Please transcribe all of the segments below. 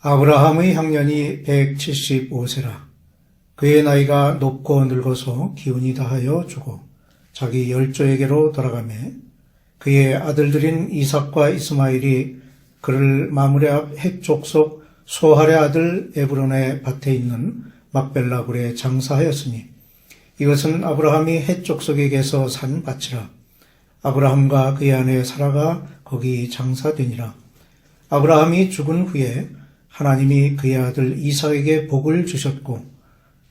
아브라함의 향년이 175세라. 그의 나이가 높고 늙어서 기운이 다하여 죽어 자기 열조에게로 돌아가매 그의 아들들인 이삭과 이스마엘이 그를 마므레 앞 헷 족속 소할의 아들 에브론의 밭에 있는 막벨라 굴에 장사하였으니 이것은 아브라함이 헷 족속에게서 산 밭이라. 아브라함과 그의 아내 사라가 거기 장사되니라. 아브라함이 죽은 후에 하나님이 그의 아들 이삭에게 복을 주셨고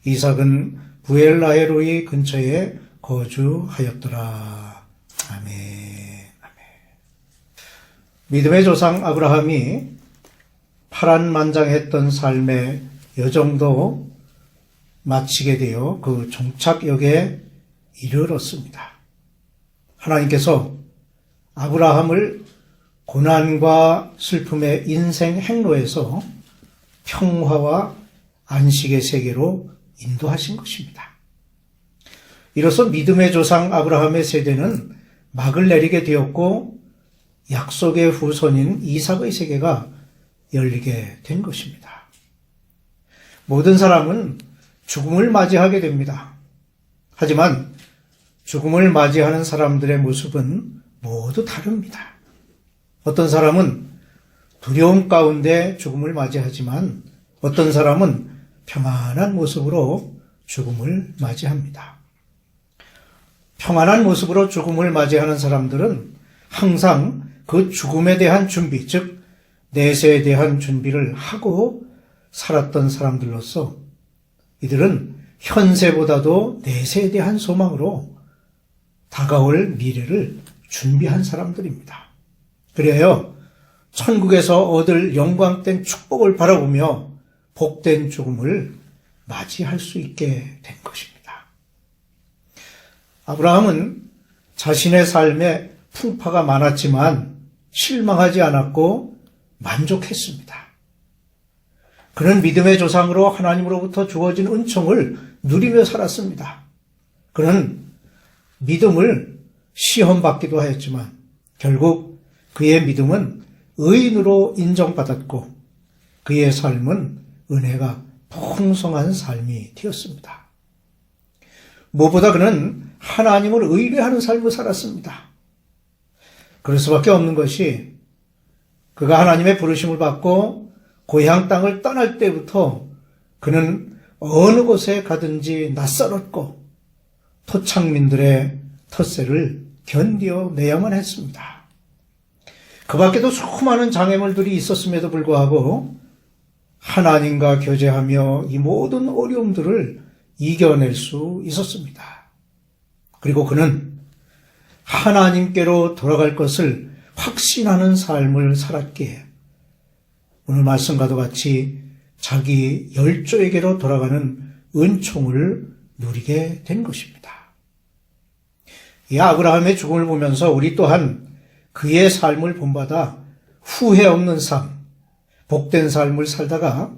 이삭은 부엘라헤로이 근처에 거주하였더라. 아멘. 믿음의 조상 아브라함이 파란만장했던 삶의 여정도 마치게 되어 그 종착역에 이르렀습니다. 하나님께서 아브라함을 고난과 슬픔의 인생 행로에서 평화와 안식의 세계로 인도하신 것입니다. 이로써 믿음의 조상 아브라함의 세대는 막을 내리게 되었고 약속의 후손인 이삭의 세계가 열리게 된 것입니다. 모든 사람은 죽음을 맞이하게 됩니다. 하지만 죽음을 맞이하는 사람들의 모습은 모두 다릅니다. 어떤 사람은 두려움 가운데 죽음을 맞이하지만 어떤 사람은 평안한 모습으로 죽음을 맞이합니다. 평안한 모습으로 죽음을 맞이하는 사람들은 항상 그 죽음에 대한 준비, 즉 내세에 대한 준비를 하고 살았던 사람들로서 이들은 현세보다도 내세에 대한 소망으로 다가올 미래를 준비한 사람들입니다. 그래요, 천국에서 얻을 영광된 축복을 바라보며 복된 죽음을 맞이할 수 있게 된 것입니다. 아브라함은 자신의 삶에 풍파가 많았지만 실망하지 않았고 만족했습니다. 그는 믿음의 조상으로 하나님으로부터 주어진 은총을 누리며 살았습니다. 그는 믿음을 시험받기도 하였지만 결국 그의 믿음은 의인으로 인정받았고 그의 삶은 은혜가 풍성한 삶이 되었습니다. 무엇보다 그는 하나님을 의뢰하는 삶을 살았습니다. 그럴 수밖에 없는 것이 그가 하나님의 부르심을 받고 고향 땅을 떠날 때부터 그는 어느 곳에 가든지 낯설었고 토착민들의 텃세를 견뎌내야만 했습니다. 그 밖에도 수많은 장애물들이 있었음에도 불구하고 하나님과 교제하며 이 모든 어려움들을 이겨낼 수 있었습니다. 그리고 그는 하나님께로 돌아갈 것을 확신하는 삶을 살았기에 오늘 말씀과도 같이 자기 열조에게로 돌아가는 은총을 누리게 된 것입니다. 이 아브라함의 죽음을 보면서 우리 또한 그의 삶을 본받아 후회 없는 삶, 복된 삶을 살다가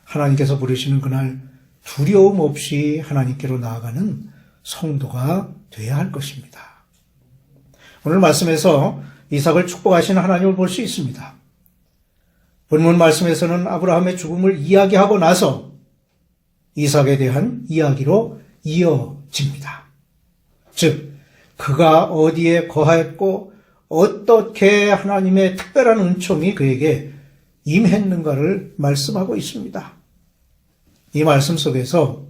하나님께서 부르시는 그날 두려움 없이 하나님께로 나아가는 성도가 되어야 할 것입니다. 오늘 말씀에서 이삭을 축복하신 하나님을 볼 수 있습니다. 본문 말씀에서는 아브라함의 죽음을 이야기하고 나서 이삭에 대한 이야기로 이어집니다. 즉 그가 어디에 거하였고 어떻게 하나님의 특별한 은총이 그에게 임했는가를 말씀하고 있습니다. 이 말씀 속에서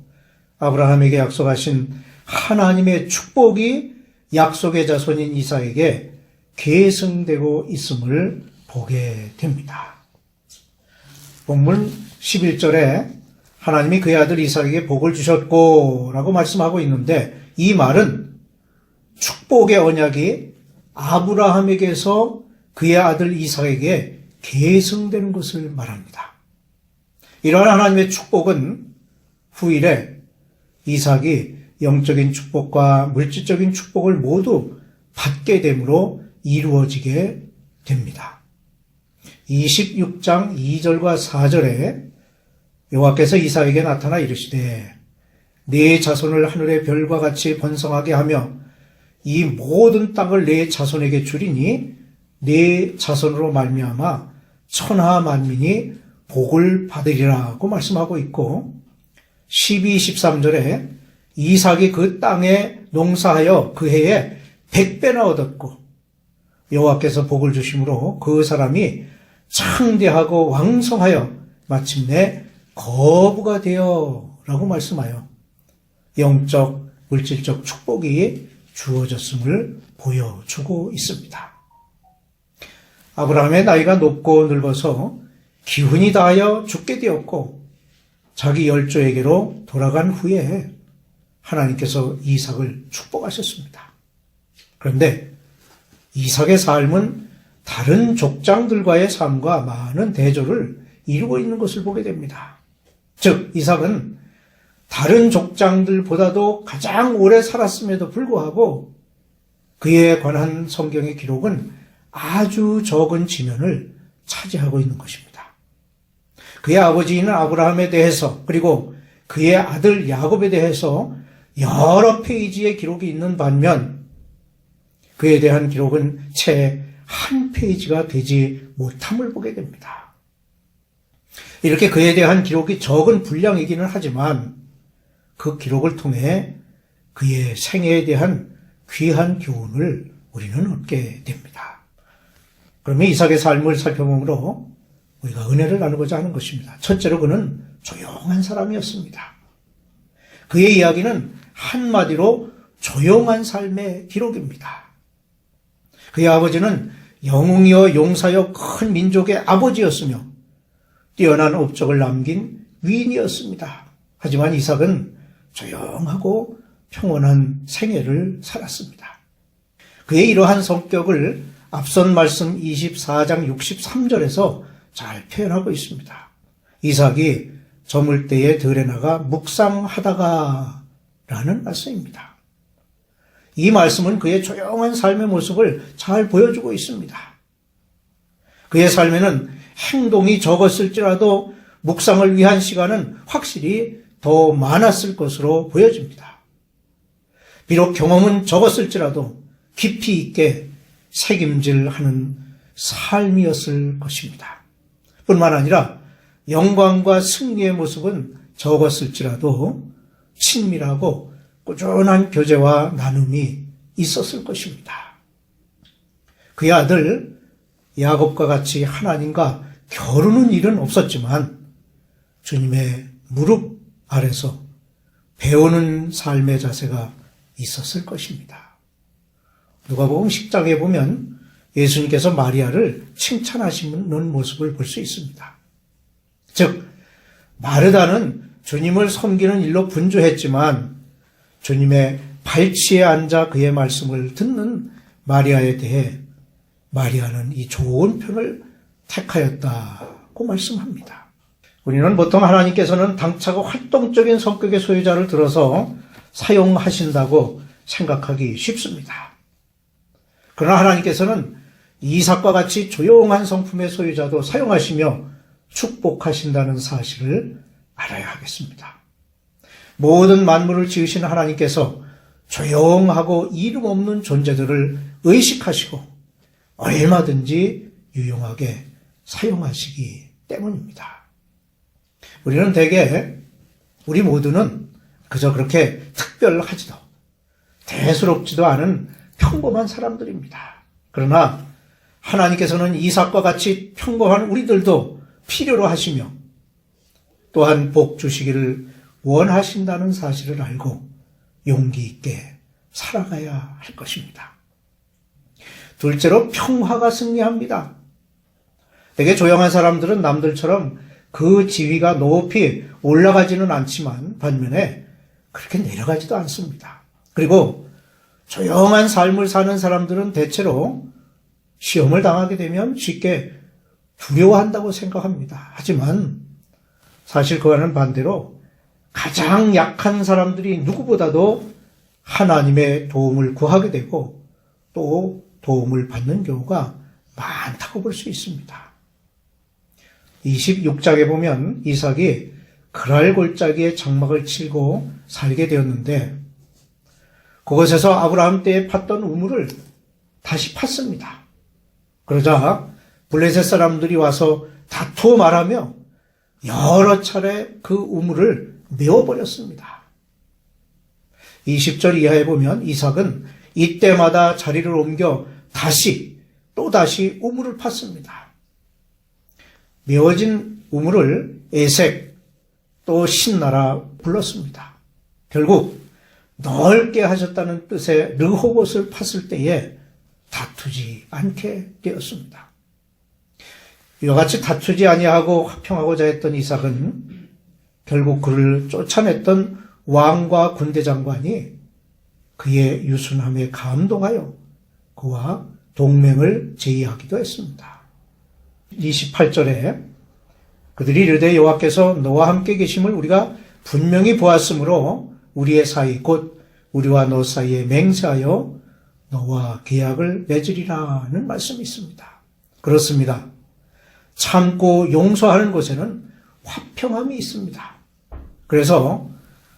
아브라함에게 약속하신 하나님의 축복이 약속의 자손인 이삭에게 계승되고 있음을 보게 됩니다. 본문 11절에 하나님이 그의 아들 이삭에게 복을 주셨고 라고 말씀하고 있는데 이 말은 축복의 언약이 아브라함에게서 그의 아들 이삭에게 계승되는 것을 말합니다. 이러한 하나님의 축복은 후일에 이삭이 영적인 축복과 물질적인 축복을 모두 받게 됨으로 이루어지게 됩니다. 26장 2절과 4절에 여호와께서 이삭에게 나타나 이르시되 네 자손을 하늘의 별과 같이 번성하게 하며 이 모든 땅을 네 자손에게 주리니 네 자손으로 말미암아 천하 만민이 복을 받으리라고 말씀하고 있고 12, 13절에 이삭이 그 땅에 농사하여 그 해에 100배나 얻었고 여호와께서 복을 주심으로 그 사람이 창대하고 왕성하여 마침내 거부가 되어 라고 말씀하여 영적, 물질적 축복이 주어졌음을 보여주고 있습니다. 아브라함의 나이가 높고 늙어서 기훈이 다하여 죽게 되었고 자기 열조에게로 돌아간 후에 하나님께서 이삭을 축복하셨습니다. 그런데 이삭의 삶은 다른 족장들과의 삶과 많은 대조를 이루고 있는 것을 보게 됩니다. 즉 이삭은 다른 족장들보다도 가장 오래 살았음에도 불구하고 그에 관한 성경의 기록은 아주 적은 지면을 차지하고 있는 것입니다. 그의 아버지인 아브라함에 대해서 그리고 그의 아들 야곱에 대해서 여러 페이지의 기록이 있는 반면 그에 대한 기록은 채 한 페이지가 되지 못함을 보게 됩니다. 이렇게 그에 대한 기록이 적은 분량이기는 하지만 그 기록을 통해 그의 생애에 대한 귀한 교훈을 우리는 얻게 됩니다. 그러면 이삭의 삶을 살펴보므로 우리가 은혜를 나누고자 하는 것입니다. 첫째로 그는 조용한 사람이었습니다. 그의 이야기는 한마디로 조용한 삶의 기록입니다. 그의 아버지는 영웅이여 용사여 큰 민족의 아버지였으며 뛰어난 업적을 남긴 위인이었습니다. 하지만 이삭은 조용하고 평온한 생애를 살았습니다. 그의 이러한 성격을 앞선 말씀 24장 63절에서 잘 표현하고 있습니다. 이삭이 저물 때에 들에 나가 묵상하다가 라는 말씀입니다. 이 말씀은 그의 조용한 삶의 모습을 잘 보여주고 있습니다. 그의 삶에는 행동이 적었을지라도 묵상을 위한 시간은 확실히 더 많았을 것으로 보여집니다. 비록 경험은 적었을지라도 깊이 있게 책임질하는 삶이었을 것입니다. 뿐만 아니라 영광과 승리의 모습은 적었을지라도 친밀하고 꾸준한 교제와 나눔이 있었을 것입니다. 그의 아들 야곱과 같이 하나님과 겨루는 일은 없었지만 주님의 무릎 아래서 배우는 삶의 자세가 있었을 것입니다. 누가복음 10장에 보면 예수님께서 마리아를 칭찬하시는 모습을 볼 수 있습니다. 즉 마르다는 주님을 섬기는 일로 분주했지만 주님의 발치에 앉아 그의 말씀을 듣는 마리아에 대해 마리아는 이 좋은 편을 택하였다고 말씀합니다. 우리는 보통 하나님께서는 당차고 활동적인 성격의 소유자를 들어서 사용하신다고 생각하기 쉽습니다. 그러나 하나님께서는 이삭과 같이 조용한 성품의 소유자도 사용하시며 축복하신다는 사실을 알아야 하겠습니다. 모든 만물을 지으신 하나님께서 조용하고 이름 없는 존재들을 의식하시고 얼마든지 유용하게 사용하시기 때문입니다. 우리는 대개 우리 모두는 그저 그렇게 특별하지도 대수롭지도 않은 평범한 사람들입니다. 그러나 하나님께서는 이삭과 같이 평범한 우리들도 필요로 하시며 또한 복 주시기를 원하신다는 사실을 알고 용기 있게 살아가야 할 것입니다. 둘째로 평화가 승리합니다. 되게 조용한 사람들은 남들처럼 그 지위가 높이 올라가지는 않지만 반면에 그렇게 내려가지도 않습니다. 그리고 조용한 삶을 사는 사람들은 대체로 시험을 당하게 되면 쉽게 두려워한다고 생각합니다. 하지만 사실 그와는 반대로 가장 약한 사람들이 누구보다도 하나님의 도움을 구하게 되고 또 도움을 받는 경우가 많다고 볼 수 있습니다. 26장에 보면 이삭이 그랄 골짜기에 장막을 치고 살게 되었는데 그곳에서 아브라함 때에 팠던 우물을 다시 팠습니다. 그러자 블레셋 사람들이 와서 다투어 말하며 여러 차례 그 우물을 메워버렸습니다. 20절 이하에 보면 이삭은 이때마다 자리를 옮겨 또다시 우물을 팠습니다. 메워진 우물을 에색 또 신나라 불렀습니다. 결국 넓게 하셨다는 뜻의 르호봇을 팠을 때에 다투지 않게 되었습니다. 이와 같이 다투지 아니하고 화평하고자 했던 이삭은 결국 그를 쫓아냈던 왕과 군대 장관이 그의 유순함에 감동하여 그와 동맹을 제의하기도 했습니다. 28절에 그들이 이르되 여호와께서 너와 함께 계심을 우리가 분명히 보았으므로 우리의 사이 곧 우리와 너 사이에 맹세하여 너와 계약을 맺으리라는 말씀이 있습니다. 그렇습니다. 참고 용서하는 곳에는 화평함이 있습니다. 그래서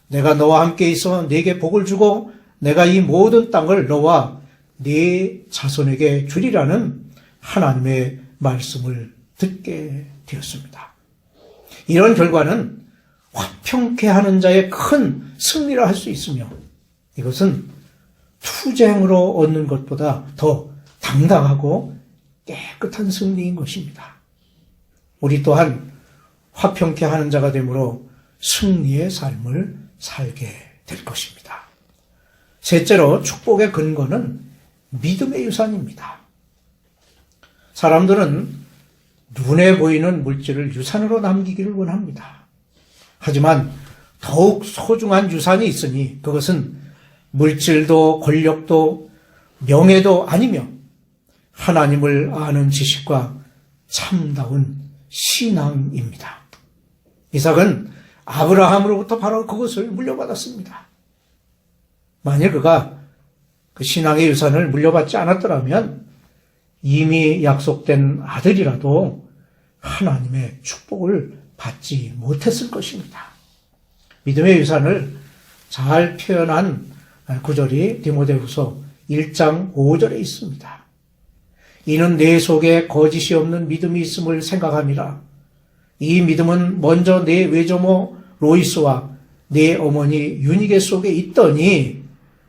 내가 너와 함께 있어 네게 복을 주고 내가 이 모든 땅을 너와 네 자손에게 주리라는 하나님의 말씀을 듣게 되었습니다. 이런 결과는 화평케 하는 자의 큰 승리라 할 수 있으며 이것은 투쟁으로 얻는 것보다 더 당당하고 깨끗한 승리인 것입니다. 우리 또한 화평케 하는 자가 되므로 승리의 삶을 살게 될 것입니다. 셋째로 축복의 근거는 믿음의 유산입니다. 사람들은 눈에 보이는 물질을 유산으로 남기기를 원합니다. 하지만 더욱 소중한 유산이 있으니 그것은 물질도 권력도 명예도 아니며 하나님을 아는 지식과 참다운 신앙입니다. 이삭은 아브라함으로부터 바로 그것을 물려받았습니다. 만일 그가 그 신앙의 유산을 물려받지 않았더라면 이미 약속된 아들이라도 하나님의 축복을 받지 못했을 것입니다. 믿음의 유산을 잘 표현한 구절이 디모데후서 1장 5절에 있습니다. 이는 내 속에 거짓이 없는 믿음이 있음을 생각함이라. 이 믿음은 먼저 내 외조모 로이스와 내 어머니 유니게 속에 있더니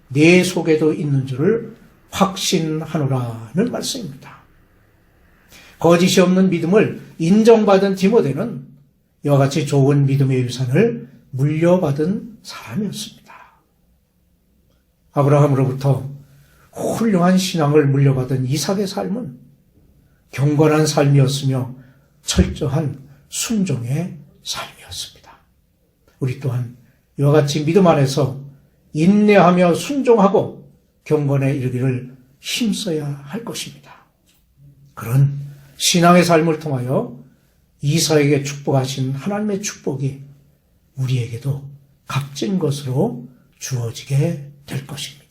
내 속에도 있는 줄을 확신하노라는 말씀입니다. 거짓이 없는 믿음을 인정받은 디모데는 이와 같이 좋은 믿음의 유산을 물려받은 사람이었습니다. 아브라함으로부터 훌륭한 신앙을 물려받은 이삭의 삶은 경건한 삶이었으며 철저한 순종의 삶이었습니다. 우리 또한 이와 같이 믿음 안에서 인내하며 순종하고 경건에 이르기를 힘써야 할 것입니다. 그런 신앙의 삶을 통하여 이삭에게 축복하신 하나님의 축복이 우리에게도 값진 것으로 주어지게 될 것입니다.